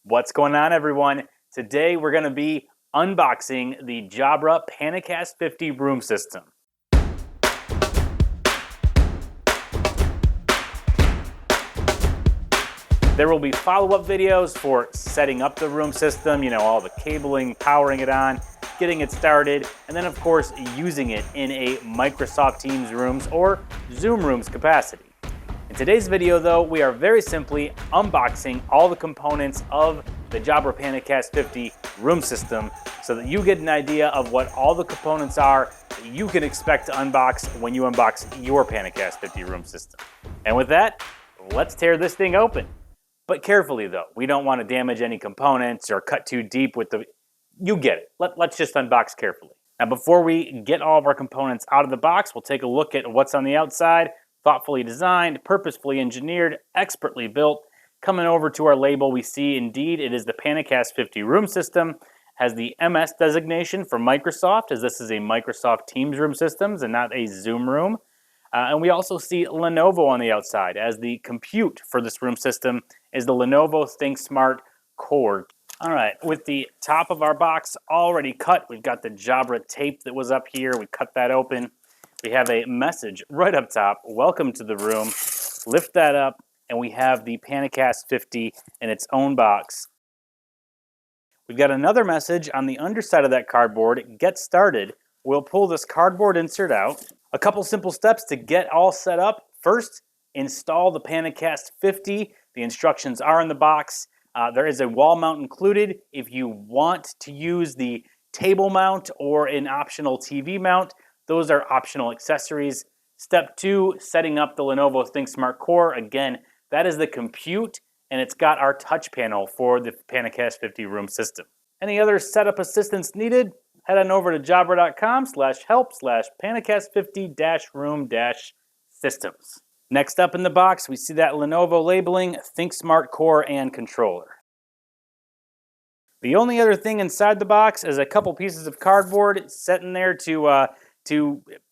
What's going on, everyone? Today we're going to be unboxing the Jabra PanaCast 50 room system. There will be follow-up videos for setting up the room system, all the cabling, powering it on, getting it started, and then of course using it in a Microsoft Teams rooms or Zoom rooms capacity. In today's video though, we are very simply unboxing all the components of the Jabra PanaCast 50 room system so that you get an idea of what all the components are that you can expect to unbox when you unbox your PanaCast 50 room system. And with that, let's tear this thing open. But carefully though, we don't want to damage any components or cut too deep with the... You get it. Let's just unbox carefully. Now before we get all of our components out of the box, we'll take a look at what's on the outside. Thoughtfully designed, purposefully engineered, expertly built. Coming over to our label, we see indeed it is the PanaCast 50 room system. Has the MS designation for Microsoft, as this is a Microsoft Teams room systems and not a Zoom room. And we also see Lenovo on the outside, as the compute for this room system is the Lenovo ThinkSmart Core. All right, with the top of our box already cut, we've got the Jabra tape that was up here. We cut that open. We have a message right up top, welcome to the room. Lift that up, and we have the PanaCast 50 in its own box. We've got another message on the underside of that cardboard, get started. We'll pull this cardboard insert out. A couple simple steps to get all set up. First, install the PanaCast 50. The instructions are in the box. There is a wall mount included. If you want to use the table mount or an optional TV mount, those are optional accessories. Step 2, setting up the Lenovo ThinkSmart Core. Again, that is the compute, and it's got our touch panel for the PanaCast 50 room system. Any other setup assistance needed? Head on over to jabra.com/help/PanaCast50-room-systems. Next up in the box, we see that Lenovo labeling, ThinkSmart Core and Controller. The only other thing inside the box is a couple pieces of cardboard sitting there to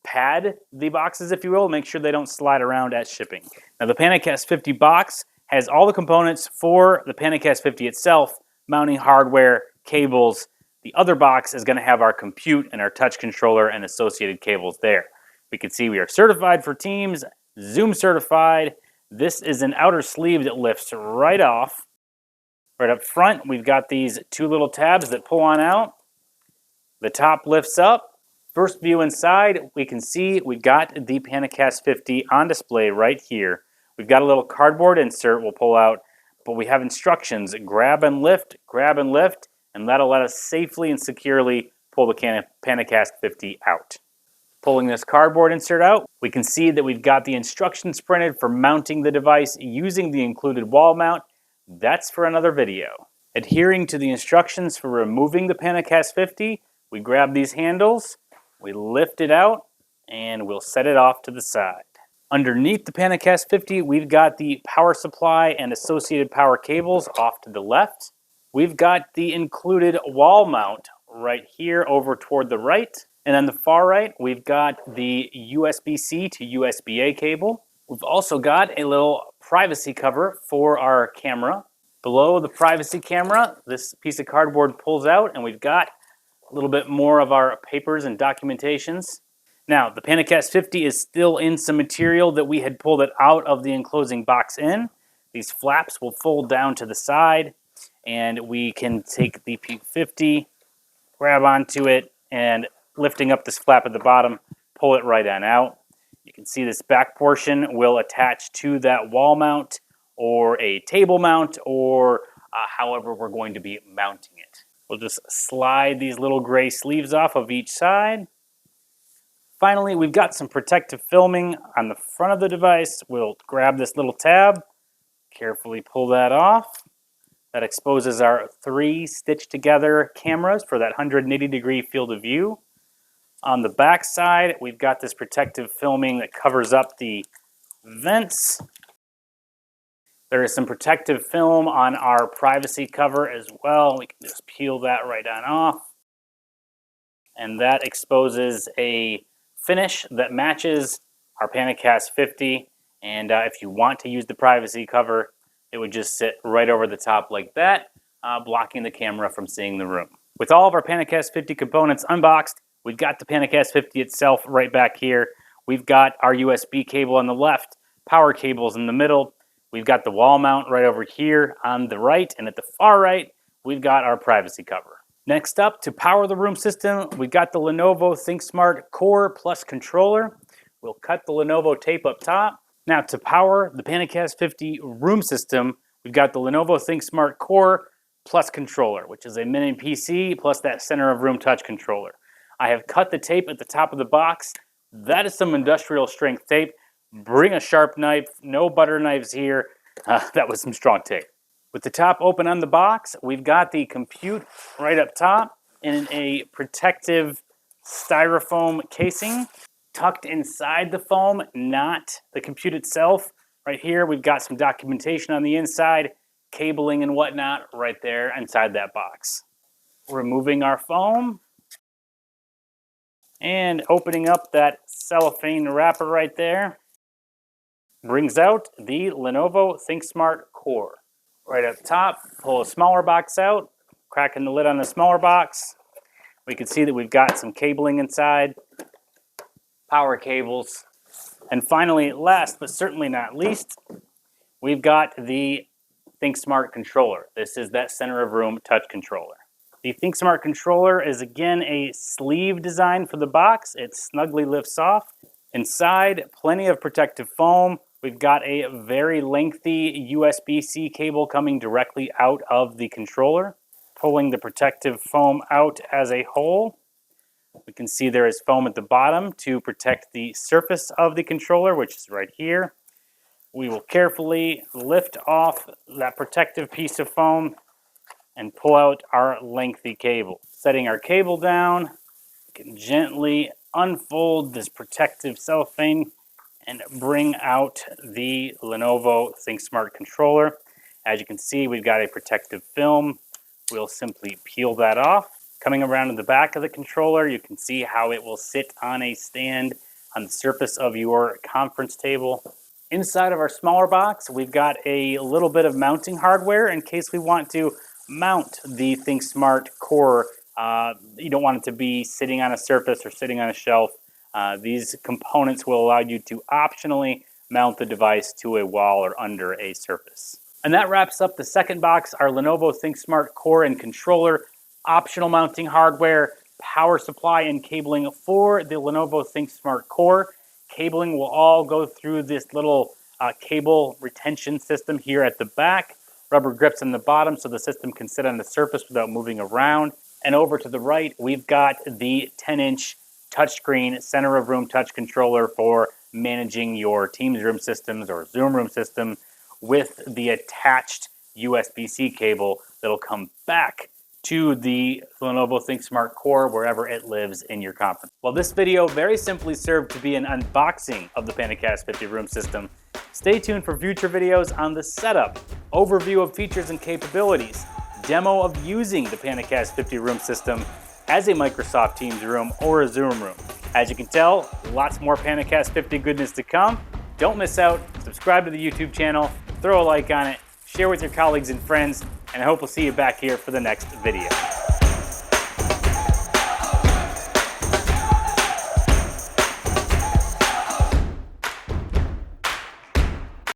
pad the boxes, if you will, make sure they don't slide around at shipping. Now the PanaCast 50 box has all the components for the PanaCast 50 itself, mounting hardware, cables. The other box is going to have our compute and our touch controller and associated cables there. We can see we are certified for Teams, Zoom certified. This is an outer sleeve that lifts right off. Right up front, we've got these two little tabs that pull on out. The top lifts up. First view inside, we can see we've got the PanaCast 50 on display right here. We've got a little cardboard insert we'll pull out, but we have instructions, grab and lift, and that'll let us safely and securely pull the PanaCast 50 out. Pulling this cardboard insert out, we can see that we've got the instructions printed for mounting the device using the included wall mount. That's for another video. Adhering to the instructions for removing the PanaCast 50, we grab these handles, we lift it out, and we'll set it off to the side. Underneath the PanaCast 50, we've got the power supply and associated power cables off to the left. We've got the included wall mount right here over toward the right. And on the far right, we've got the USB-C to USB-A cable. We've also got a little privacy cover for our camera. Below the privacy camera, this piece of cardboard pulls out, and we've got a little bit more of our papers and documentations. Now, the PanaCast 50 is still in some material that we had pulled it out of the enclosing box in. These flaps will fold down to the side, and we can take the P50, grab onto it, and lifting up this flap at the bottom, pull it right on out. You can see this back portion will attach to that wall mount or a table mount or however we're going to be mounting it. We'll just slide these little gray sleeves off of each side. Finally, we've got some protective filming on the front of the device. We'll grab this little tab, carefully pull that off. That exposes our 3 stitched together cameras for that 180-degree field of view. On the back side, we've got this protective filming that covers up the vents. There is some protective film on our privacy cover as well. We can just peel that right on off. And that exposes a finish that matches our PanaCast 50. And if you want to use the privacy cover, it would just sit right over the top like that. blocking the camera from seeing the room. With all of our PanaCast 50 components unboxed, we've got the PanaCast 50 itself right back here. We've got our USB cable on the left, power cables in the middle. We've got the wall mount right over here on the right, and at the far right, we've got our privacy cover. Next up, to power the room system, we've got the Lenovo ThinkSmart Core Plus controller. We'll cut the Lenovo tape up top. Now, to power the PanaCast 50 room system, we've got the Lenovo ThinkSmart Core Plus controller, which is a mini PC plus that center of room touch controller. I have cut the tape at the top of the box. That is some industrial strength tape. Bring a sharp knife, no butter knives here. That was some strong tape. With the top open on the box, we've got the compute right up top in a protective styrofoam casing. Tucked inside the foam, not the compute itself. Right here, we've got some documentation on the inside, cabling and whatnot right there inside that box. Removing our foam and opening up that cellophane wrapper right there brings out the Lenovo ThinkSmart Core. Right up top, pull a smaller box out, cracking the lid on the smaller box. We can see that we've got some cabling inside, power cables, and finally, last but certainly not least, we've got the ThinkSmart controller. This is that center of room touch controller. The ThinkSmart controller is again a sleeve design for the box. It snugly lifts off. Inside, plenty of protective foam. We've got a very lengthy USB-C cable coming directly out of the controller. Pulling the protective foam out as a whole, we can see there is foam at the bottom to protect the surface of the controller, which is right here. We will carefully lift off that protective piece of foam and pull out our lengthy cable. Setting our cable down, we can gently unfold this protective cellophane and bring out the Lenovo ThinkSmart controller. As you can see, we've got a protective film. We'll simply peel that off. Coming around to the back of the controller, you can see how it will sit on a stand on the surface of your conference table. Inside of our smaller box, we've got a little bit of mounting hardware in case we want to mount the ThinkSmart Core. You don't want it to be sitting on a surface or sitting on a shelf. These components will allow you to optionally mount the device to a wall or under a surface. And that wraps up the second box, our Lenovo ThinkSmart Core and controller, optional mounting hardware, power supply, and cabling for the Lenovo ThinkSmart Core. Cabling will all go through this little cable retention system here at the back. Rubber grips on the bottom so the system can sit on the surface without moving around. And over to the right, we've got the 10-inch touchscreen center of room touch controller for managing your Teams room systems or Zoom room system with the attached USB-C cable that'll come back to the Lenovo ThinkSmart Core wherever it lives in your conference. Well, this video very simply served to be an unboxing of the PanaCast 50 room system. Stay tuned for future videos on the setup, overview of features and capabilities, demo of using the PanaCast 50 room system as a Microsoft Teams room or a Zoom room. As you can tell, lots more PanaCast 50 goodness to come. Don't miss out. Subscribe to the YouTube channel, throw a like on it, share with your colleagues and friends, and I hope we'll see you back here for the next video.